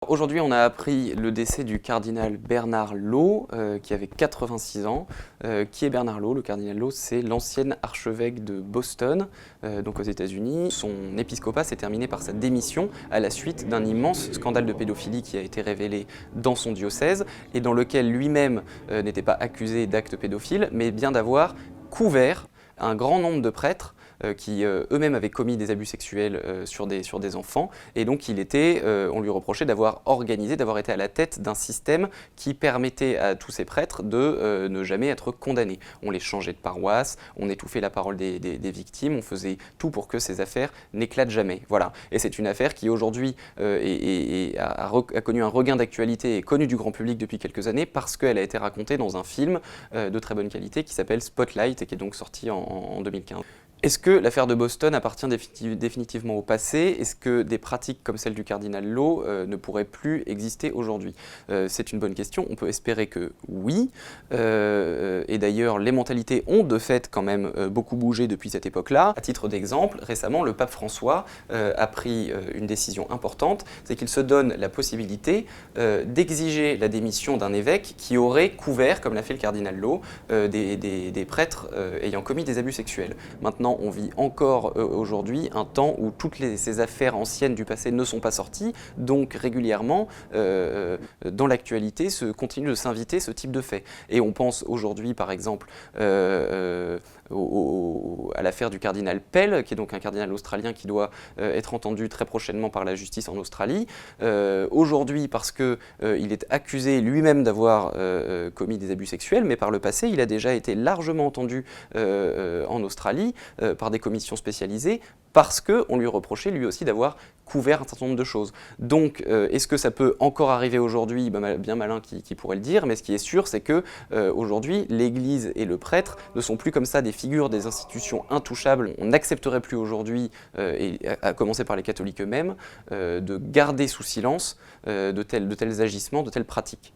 Aujourd'hui, on a appris le décès du cardinal Bernard Law, qui avait 86 ans. Qui est Bernard Law? Le cardinal Law, c'est l'ancien archevêque de Boston, donc aux États-Unis. Son épiscopat s'est terminé par sa démission à la suite d'un immense scandale de pédophilie qui a été révélé dans son diocèse et dans lequel lui-même n'était pas accusé d'actes pédophiles, mais bien d'avoir couvert un grand nombre de prêtres qui eux-mêmes avaient commis des abus sexuels sur des enfants, et donc on lui reprochait d'avoir organisé, d'avoir été à la tête d'un système qui permettait à tous ces prêtres de ne jamais être condamnés. On les changeait de paroisse, on étouffait la parole des victimes, on faisait tout pour que ces affaires n'éclatent jamais. Voilà. Et c'est une affaire qui aujourd'hui a connu un regain d'actualité et est connue du grand public depuis quelques années parce qu'elle a été racontée dans un film de très bonne qualité qui s'appelle Spotlight et qui est donc sorti en 2015. Est-ce que l'affaire de Boston appartient définitivement au passé? Est-ce que des pratiques comme celle du cardinal Law ne pourraient plus exister aujourd'hui? C'est une bonne question, on peut espérer que oui. Et d'ailleurs, les mentalités ont de fait quand même beaucoup bougé depuis cette époque-là. À titre d'exemple, récemment, le pape François a pris une décision importante, c'est qu'il se donne la possibilité d'exiger la démission d'un évêque qui aurait couvert, comme l'a fait le cardinal Law, des prêtres ayant commis des abus sexuels. Maintenant, on vit encore aujourd'hui un temps où toutes ces affaires anciennes du passé ne sont pas sorties, donc régulièrement, dans l'actualité, continue de s'inviter ce type de faits. Et on pense aujourd'hui, par exemple, à l'affaire du cardinal Pell, qui est donc un cardinal australien qui doit être entendu très prochainement par la justice en Australie. Aujourd'hui, parce qu'il est accusé lui-même d'avoir commis des abus sexuels, mais par le passé, il a déjà été largement entendu en Australie par des commissions spécialisées, parce qu'on lui reprochait lui aussi d'avoir couvert un certain nombre de choses. Donc, est-ce que ça peut encore arriver aujourd'hui? Bien malin qui pourrait le dire, mais ce qui est sûr, c'est que aujourd'hui, l'Église et le prêtre ne sont plus comme ça des figures des institutions intouchables. On n'accepterait plus aujourd'hui, et à commencer par les catholiques eux-mêmes, de garder sous silence de tels agissements, de telles pratiques.